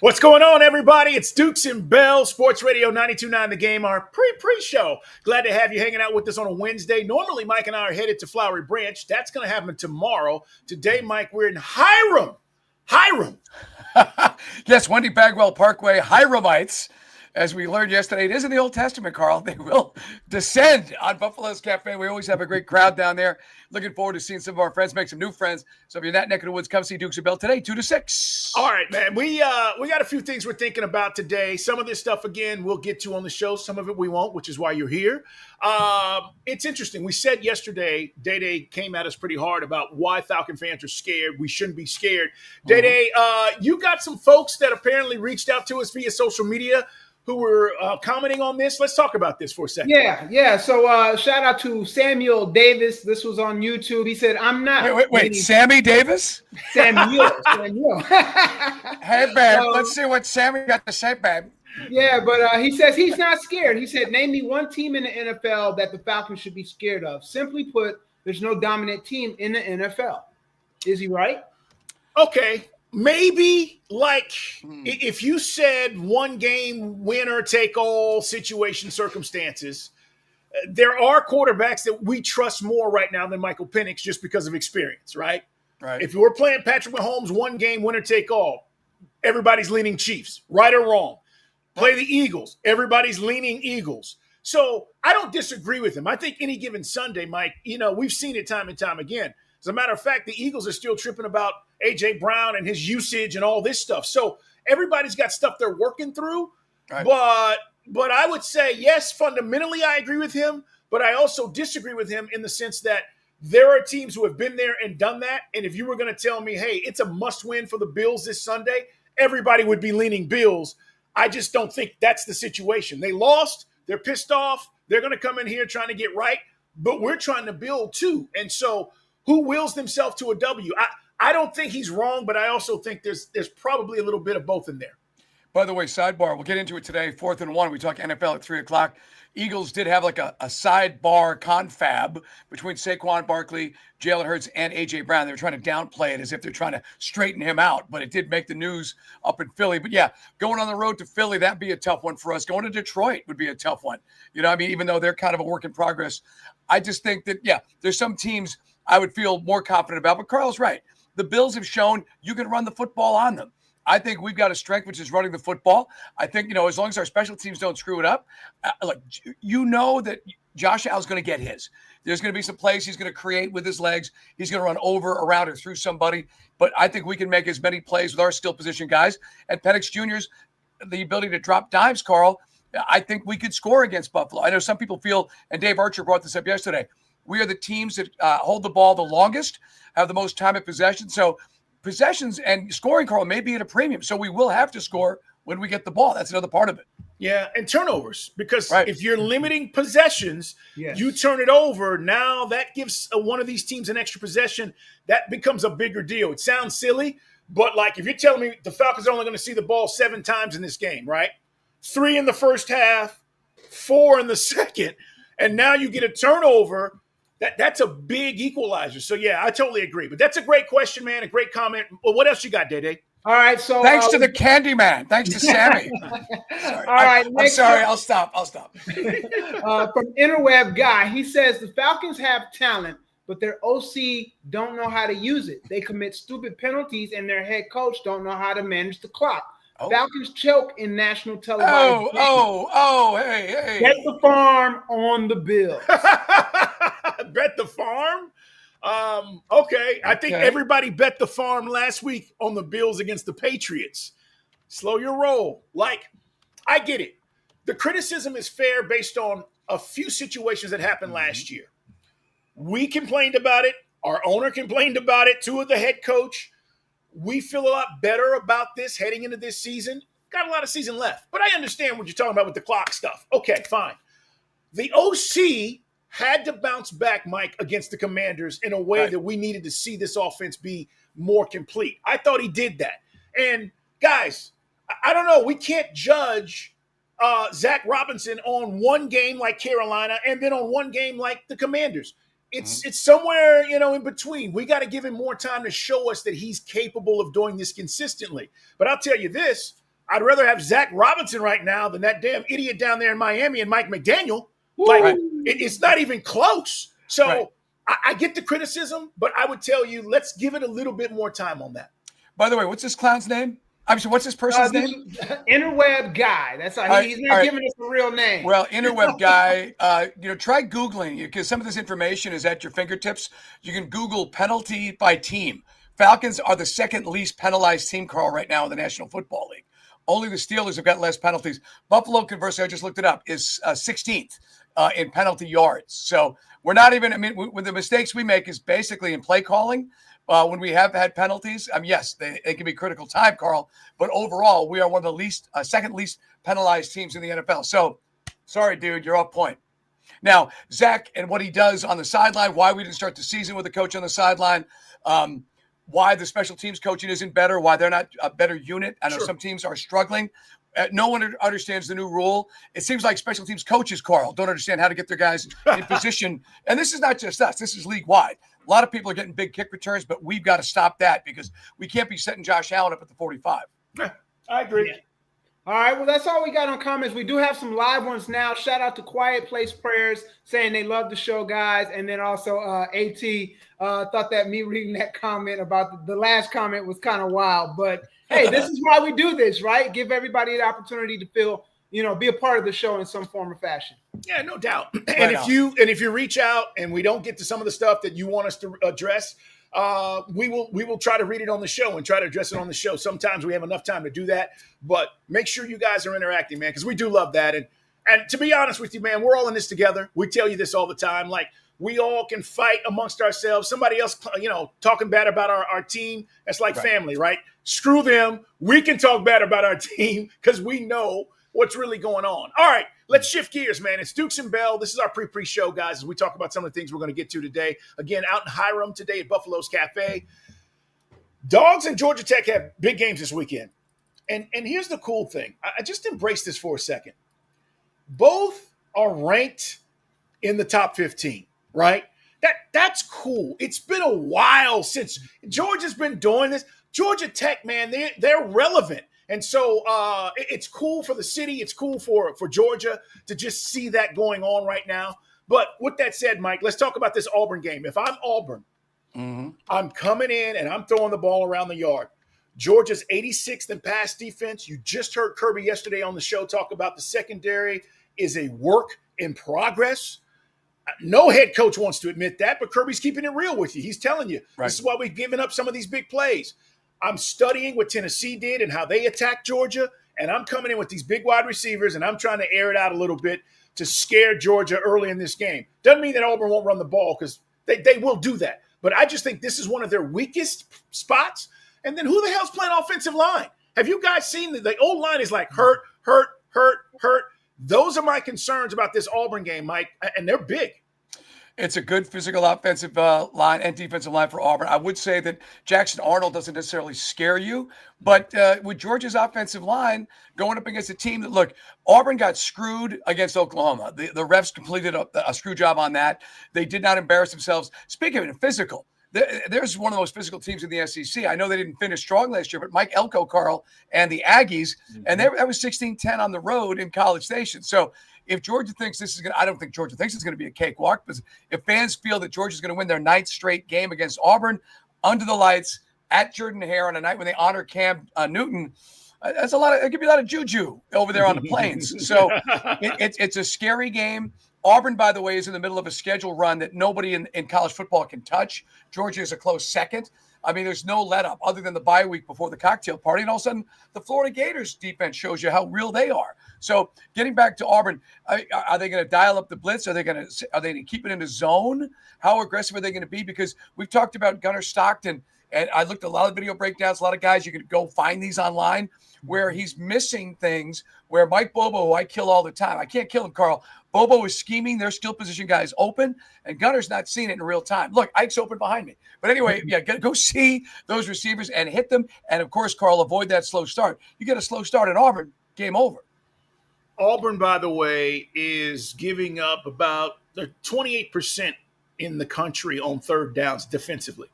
What's going on, everybody? It's Dukes and Bell, Sports Radio 92.9 The Game, our pre-show. Glad to have you hanging out with us on a Wednesday. Normally, Mike and I are headed to Flowery Branch. That's going to happen tomorrow. Today, Mike, we're in Hiram. Yes, Wendy Bagwell Parkway, Hiramites. As we learned yesterday, it is in the Old Testament, Carl. They will descend on Buffalo's Café. We always have a great crowd down there. Looking forward to seeing some of our friends, make some new friends. So if you're in that neck of the woods, come see Dukes and Bell today, 2 to 6. All right, man. We got a few things we're thinking about today. Some of this stuff, again, we'll get to on the show. Some of it we won't, which is why you're here. It's interesting. We said yesterday, Day came at us pretty hard about why Falcon fans are scared. We shouldn't be scared. Day, you got some folks that apparently reached out to us via social media who were commenting on this. Let's talk about this for a second. Yeah. So shout out to Samuel Davis. This was on YouTube. He said, I'm not. Wait. Sammy Davis? Samuel. Hey, babe. Let's see what Sammy got to say, babe. Yeah, but he says he's not scared. He said, name me one team in the NFL that the Falcons should be scared of. Simply put, there's no dominant team in the NFL. Is he right? Okay. Maybe if you said one game winner take all situation circumstances, there are quarterbacks that we trust more right now than Michael Penix just because of experience, right? Right. If you were playing Patrick Mahomes, one game winner take all, everybody's leaning Chiefs, right or wrong. Play the Eagles, everybody's leaning Eagles. So I don't disagree with him. I think any given Sunday, Mike, we've seen it time and time again. As a matter of fact, the Eagles are still tripping about A.J. Brown and his usage and all this stuff. So everybody's got stuff they're working through. Right. But I would say, yes, fundamentally I agree with him, but I also disagree with him in the sense that there are teams who have been there and done that. And if you were going to tell me, hey, it's a must-win for the Bills this Sunday, everybody would be leaning Bills. I just don't think that's the situation. They lost. They're pissed off. They're going to come in here trying to get right. But we're trying to build too. And so who wills themselves to a W? I don't think he's wrong, but I also think there's probably a little bit of both in there. By the way, sidebar, we'll get into it today, 4th and 1. We talk NFL at 3 o'clock. Eagles did have like a sidebar confab between Saquon Barkley, Jalen Hurts, and A.J. Brown. They were trying to downplay it as if they're trying to straighten him out, but it did make the news up in Philly. But yeah, going on the road to Philly, that'd be a tough one for us. Going to Detroit would be a tough one. Even though they're kind of a work in progress. I just think that, there's some teams I would feel more confident about. But Carl's right. The Bills have shown you can run the football on them. I think we've got a strength, which is running the football. I think, as long as our special teams don't screw it up, that Josh Allen's going to get his. There's going to be some plays he's going to create with his legs. He's going to run over, around, or through somebody. But I think we can make as many plays with our skill position guys. And Penix Jr.'s the ability to drop dimes, Carl. I think we could score against Buffalo. I know some people feel, and Dave Archer brought this up yesterday, we are the teams that hold the ball the longest, have the most time at possession. So possessions and scoring, Carl, may be at a premium. So we will have to score when we get the ball. That's another part of it. Yeah, and turnovers. Because if you're limiting possessions, you turn it over. Now that gives one of these teams an extra possession. That becomes a bigger deal. It sounds silly, but if you're telling me the Falcons are only going to see the ball 7 times in this game, right? 3 in the first half, 4 in the second, and now you get a turnover. That's a big equalizer. So, I totally agree. But that's a great question, man, a great comment. Well, what else you got, Day? All right, so thanks to the Candy Man. Thanks to Sammy. All right, I'm sorry. I'll stop. From Interweb Guy, he says the Falcons have talent, but their OC don't know how to use it. They commit stupid penalties, and their head coach don't know how to manage the clock. Oh. Falcons choke in national television. Hey. Bet the farm on the Bills. Bet the farm? Okay. I think everybody bet the farm last week on the Bills against the Patriots. Slow your roll. I get it. The criticism is fair based on a few situations that happened last year. We complained about it. Our owner complained about it. To the head coach. We feel a lot better about this heading into this season. Got a lot of season left. But I understand what you're talking about with the clock stuff. Okay, fine. The OC had to bounce back, Mike, against the Commanders in a way that we needed to see this offense be more complete. I thought he did that. And, guys, I don't know. We can't judge Zac Robinson on one game like Carolina and then on one game like the Commanders. It's somewhere, in between. We got to give him more time to show us that he's capable of doing this consistently. But I'll tell you this, I'd rather have Zac Robinson right now than that damn idiot down there in Miami and Mike McDaniel. It's not even close. So I get the criticism, but I would tell you, let's give it a little bit more time on that. By the way, what's this clown's name? I'm sorry, what's this person's name? Interweb guy. That's how he's not giving us a real name. Well, interweb guy, try Googling, because some of this information is at your fingertips. You can Google penalty by team. Falcons are the second least penalized team, Carl, right now in the National Football League. Only the Steelers have got less penalties. Buffalo, conversely, I just looked it up, is 16th in penalty yards. So we're not even, when the mistakes we make is basically in play calling. When we have had penalties, yes, they can be critical time, Carl, but overall, we are one of the second least penalized teams in the NFL. So, sorry, dude, you're off point. Now, Zach and what he does on the sideline, why we didn't start the season with a coach on the sideline, why the special teams coaching isn't better, why they're not a better unit. I know some teams are struggling. No one understands the new rule. It seems like special teams coaches, Carl, don't understand how to get their guys in position. And this is not just us. This is league-wide. A lot of people are getting big kick returns, but we've got to stop that because we can't be setting Josh Allen up at the 45. I agree. Yeah. All right, well, that's all we got on comments. We do have some live ones now. Shout out to Quiet Place Prayers saying they love the show, guys. And then also AT thought that me reading that comment about the last comment was kind of wild. But, hey, this is why we do this, right? Give everybody the opportunity to feel, be a part of the show in some form or fashion. Yeah, no doubt. And if you reach out and we don't get to some of the stuff that you want us to address, we will try to read it on the show and try to address it on the show. Sometimes we have enough time to do that, but make sure you guys are interacting, man, because we do love that. And to be honest with you, man, we're all in this together. We tell you this all the time. Like, we all can fight amongst ourselves. Somebody else, talking bad about our team, that's like family, right? Screw them. We can talk bad about our team because we know what's really going on. All right, let's shift gears, man. It's Dukes and Bell. This is our pre-show, guys, as we talk about some of the things we're going to get to today. Again, out in Hiram today at Buffalo's Café. Dogs and Georgia Tech have big games this weekend. And here's the cool thing. I just embrace this for a second. Both are ranked in the top 15, right? That's cool. It's been a while since Georgia's been doing this. Georgia Tech, man, they're relevant. And so it's cool for the city. It's cool for Georgia to just see that going on right now. But with that said, Mike, let's talk about this Auburn game. If I'm Auburn, I'm coming in and I'm throwing the ball around the yard. Georgia's 86th in pass defense. You just heard Kirby yesterday on the show talk about the secondary is a work in progress. No head coach wants to admit that, but Kirby's keeping it real with you. He's telling you, This is why we've given up some of these big plays. I'm studying what Tennessee did and how they attacked Georgia, and I'm coming in with these big wide receivers, and I'm trying to air it out a little bit to scare Georgia early in this game. Doesn't mean that Auburn won't run the ball because they will do that. But I just think this is one of their weakest spots. And then who the hell's playing offensive line? Have you guys seen the old line is like hurt. Those are my concerns about this Auburn game, Mike, and they're big. It's a good physical offensive line and defensive line for Auburn. I would say that Jackson Arnold doesn't necessarily scare you, but with Georgia's offensive line going up against a team that, look, Auburn got screwed against Oklahoma. The refs completed a screw job on that. They did not embarrass themselves. Speaking of it, physical, there's one of the most physical teams in the SEC. I know they didn't finish strong last year, but Mike Elko, Carl, and the Aggies, and that was 16-10 on the road in College Station. So if Georgia thinks this is going to, I don't think Georgia thinks it's going to be a cakewalk, but if fans feel that Georgia's going to win their ninth straight game against Auburn under the lights at Jordan-Hare on a night when they honor Cam Newton, that's a lot. It could be a lot of juju over there on the plains. So it's a scary game. Auburn, by the way, is in the middle of a schedule run that nobody in college football can touch. Georgia is a close second. I mean, there's no let up other than the bye week before the cocktail party. And all of a sudden, the Florida Gators defense shows you how real they are. So getting back to Auburn, are they going to dial up the blitz? Are they going to keep it in the zone? How aggressive are they going to be? Because we've talked about Gunnar Stockton, and I looked at a lot of video breakdowns, a lot of guys, you can go find these online, where he's missing things, where Mike Bobo, who I kill all the time, I can't kill him, Carl. Bobo is scheming their skill position guys open, and Gunner's not seeing it in real time. Look, Ike's open behind me. But anyway, go see those receivers and hit them. And, of course, Carl, avoid that slow start. You get a slow start in Auburn, game over. Auburn, by the way, is giving up about 28% in the country on third downs defensively.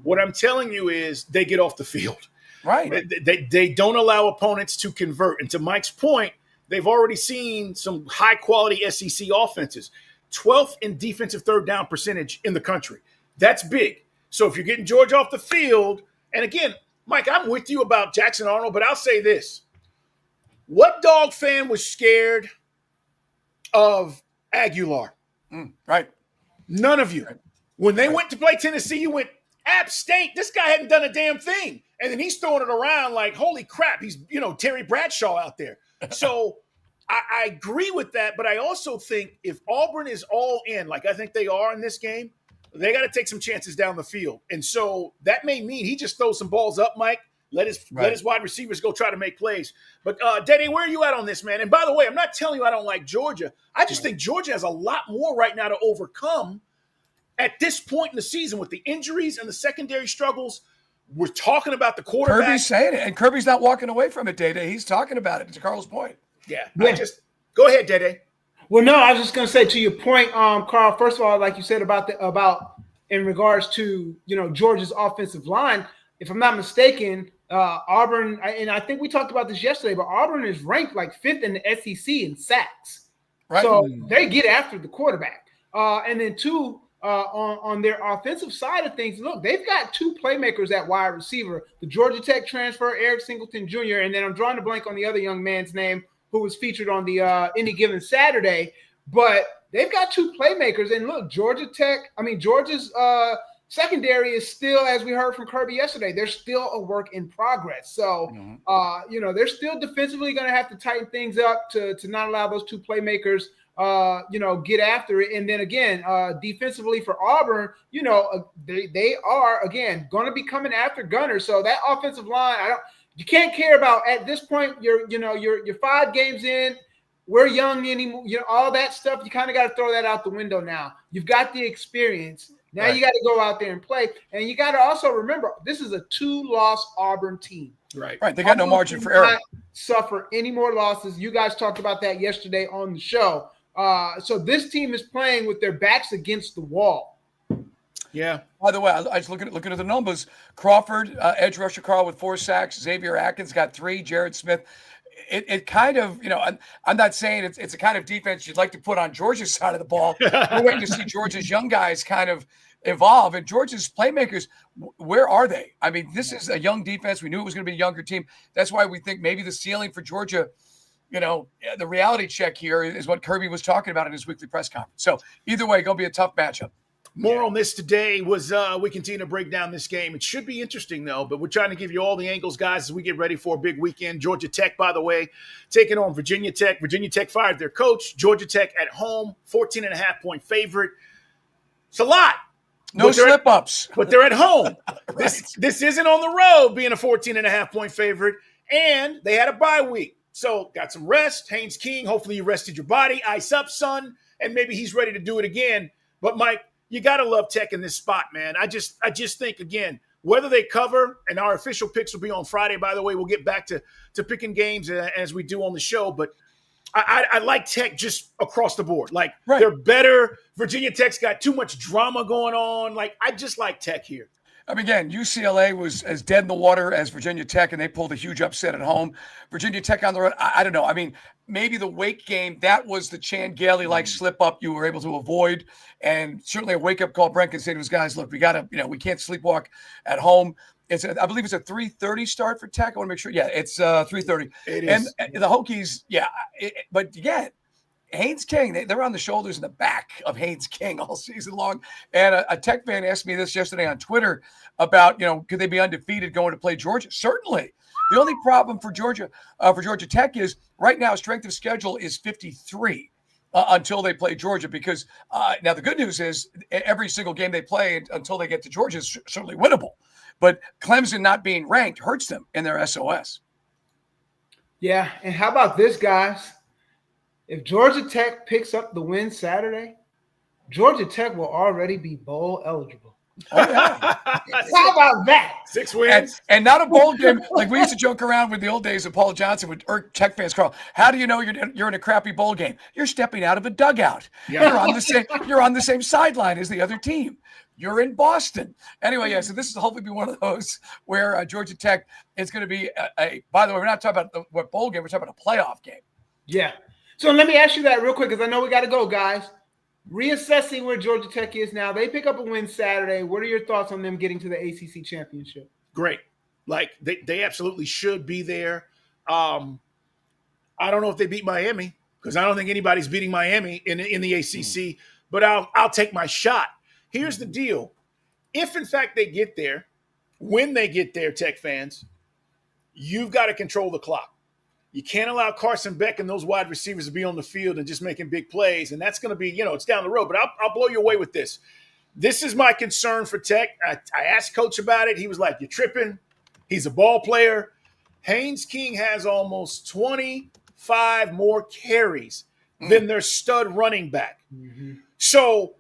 What I'm telling you is they get off the field. Right. They don't allow opponents to convert. And to Mike's point, they've already seen some high-quality SEC offenses. 12th in defensive third down percentage in the country. That's big. So if you're getting Georgia off the field, and again, Mike, I'm with you about Jackson Arnold, but I'll say this. What dog fan was scared of Aguilar? Right. None of you. Right. When they went to play Tennessee, you went, App State, this guy hadn't done a damn thing. And then he's throwing it around like, holy crap, he's, Terry Bradshaw out there. So I agree with that, but I also think if Auburn is all in, like I think they are in this game, they got to take some chances down the field. And so that may mean he just throws some balls up, Mike. Let his wide receivers go try to make plays. But, Dede, where are you at on this, man? And by the way, I'm not telling you I don't like Georgia. I just think Georgia has a lot more right now to overcome at this point in the season with the injuries and the secondary struggles. We're talking about the quarterback. Kirby's saying it, and Kirby's not walking away from it, Dede. He's talking about it, to Carl's point. Yeah. Go ahead, Dede. Well, no, I was just going to say to your point, Carl, first of all, like you said about in regards to, Georgia's offensive line, if I'm not mistaken, Auburn, and I think we talked about this yesterday, but Auburn is ranked like 5th in the SEC in sacks. Right. So they get after the quarterback. And then two, on their offensive side of things, look, they've got 2 playmakers at wide receiver, the Georgia Tech transfer, Eric Singleton Jr., and then I'm drawing a blank on the other young man's name who was featured on the Any Given Saturday. But they've got 2 playmakers. And look, Georgia's secondary is still, as we heard from Kirby yesterday, they're still a work in progress. So, they're still defensively going to have to tighten things up to not allow those 2 playmakers, get after it. And then again, defensively for Auburn, they are, again, going to be coming after Gunner. So that offensive line, you can't care about at this point. You're 5 games in. We're young anymore. All that stuff. You kind of got to throw that out the window now. You've got the experience. Now you got to go out there and play. And you got to also remember, this is a 2-loss Auburn team. Right. They got no margin for error. Suffer any more losses. You guys talked about that yesterday on the show. So this team is playing with their backs against the wall. Yeah. By the way, I was looking at the numbers. Crawford, edge rusher Carl with 4 sacks. Xavier Atkins got 3. Jared Smith. It kind of, I'm not saying it's a kind of defense you'd like to put on Georgia's side of the ball. We're waiting to see Georgia's young guys kind of evolve. And Georgia's playmakers, where are they? I mean, this is a young defense. We knew it was going to be a younger team. That's why we think maybe the ceiling for Georgia, the reality check here is what Kirby was talking about in his weekly press conference. So either way, going to be a tough matchup. More on this today was we continue to break down this game. It should be interesting, though, but we're trying to give you all the angles, guys, as we get ready for a big weekend. Georgia Tech, by the way, taking on Virginia Tech. Virginia Tech fired their coach. Georgia Tech at home, 14.5-point favorite. It's a lot. No slip-ups. But they're at home. Right. This isn't on the road being a 14.5-point favorite, and they had a bye week. So got some rest. Haynes King, hopefully you rested your body. Ice up, son, and maybe he's ready to do it again. But, Mike, you got to love Tech in this spot, man. I just think, again, whether they cover, and our official picks will be on Friday, by the way. We'll get back to picking games as we do on the show. But I like Tech just across the board. Like, They're better. Virginia Tech's got too much drama going on. Like, I just like Tech here. I mean, again, UCLA was as dead in the water as Virginia Tech, and they pulled a huge upset at home. Virginia Tech on the road, I don't know. I mean, maybe the Wake game, that was the Chan Gailey-like slip-up you were able to avoid, and certainly a wake-up call. Brent can say to his guys, look, we got to, we can't sleepwalk at home. I believe it's a 3:30 start for Tech. I want to make sure. Yeah, it's 3:30. It is. And the Hokies, but again, Haynes King, they're on the shoulders and the back of Haynes King all season long. And a Tech fan asked me this yesterday on Twitter about, could they be undefeated going to play Georgia? Certainly. The only problem for Georgia Tech is right now strength of schedule is 53 until they play Georgia, because now the good news is every single game they play until they get to Georgia is certainly winnable. But Clemson not being ranked hurts them in their SOS. Yeah, and how about this, guys? If Georgia Tech picks up the win Saturday, Georgia Tech will already be bowl eligible. Oh, yeah. How about that? 6 wins. And not a bowl game. Like we used to joke around with the old days of Paul Johnson with Tech fans, Carl. How do you know you're in a crappy bowl game? You're stepping out of a dugout. Yeah. You're on the same sideline as the other team. You're in Boston. Anyway, yeah, so this is hopefully be one of those where Georgia Tech is going to be by the way, we're not talking about what bowl game, we're talking about a playoff game. Yeah. So let me ask you that real quick because I know we got to go, guys. Reassessing where Georgia Tech is now. They pick up a win Saturday. What are your thoughts on them getting to the ACC Championship? Great. Like, they absolutely should be there. I don't know if they beat Miami because I don't think anybody's beating Miami in the ACC, but I'll take my shot. Here's the deal. If, in fact, they get there, when they get there, Tech fans, you've got to control the clock. You can't allow Carson Beck and those wide receivers to be on the field and just making big plays, and that's going to be, it's down the road. But I'll blow you away with this. This is my concern for Tech. I asked Coach about it. He was like, you're tripping. He's a ball player. Haynes King has almost 25 more carries than their stud running back. Mm-hmm. So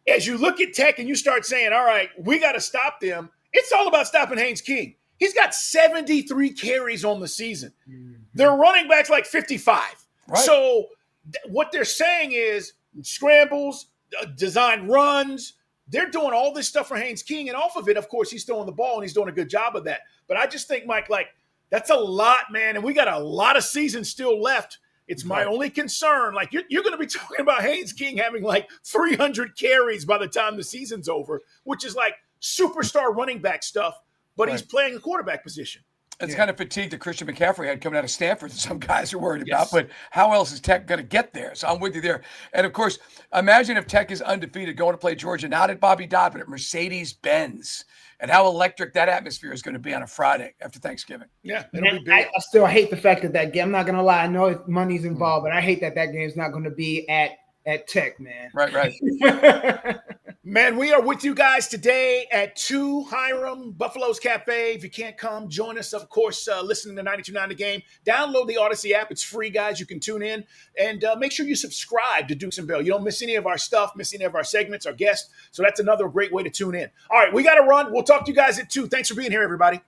as you look at Tech and you start saying, all right, we got to stop them, it's all about stopping Haynes King. He's got 73 carries on the season. Mm-hmm. Their running back's like 55. Right. So what they're saying is scrambles, design runs. They're doing all this stuff for Haynes King. And off of it, of course, he's throwing the ball and he's doing a good job of that. But I just think, Mike, like, that's a lot, man. And we got a lot of season still left. It's my only concern. Like, you're going to be talking about Haynes King having like 300 carries by the time the season's over, which is like superstar running back stuff. But he's playing a quarterback position. It's kind of fatigue that Christian McCaffrey had coming out of Stanford that some guys are worried about. But how else is Tech going to get there? So I'm with you there. And, of course, imagine if Tech is undefeated going to play Georgia, not at Bobby Dodd, but at Mercedes-Benz. And how electric that atmosphere is going to be on a Friday after Thanksgiving. Yeah, it'll be big. I still hate the fact that game, I'm not going to lie, I know money's involved, but I hate that game is not going to be at Tech, man. Right. Man, we are with you guys today at 2 Hiram, Buffalo's Café. If you can't come, join us, of course, listening to 92.9 The Game. Download the Odyssey app. It's free, guys. You can tune in. And make sure you subscribe to Dukes and Bell. You don't miss any of our stuff, miss any of our segments, our guests. So that's another great way to tune in. All right, we got to run. We'll talk to you guys at 2. Thanks for being here, everybody.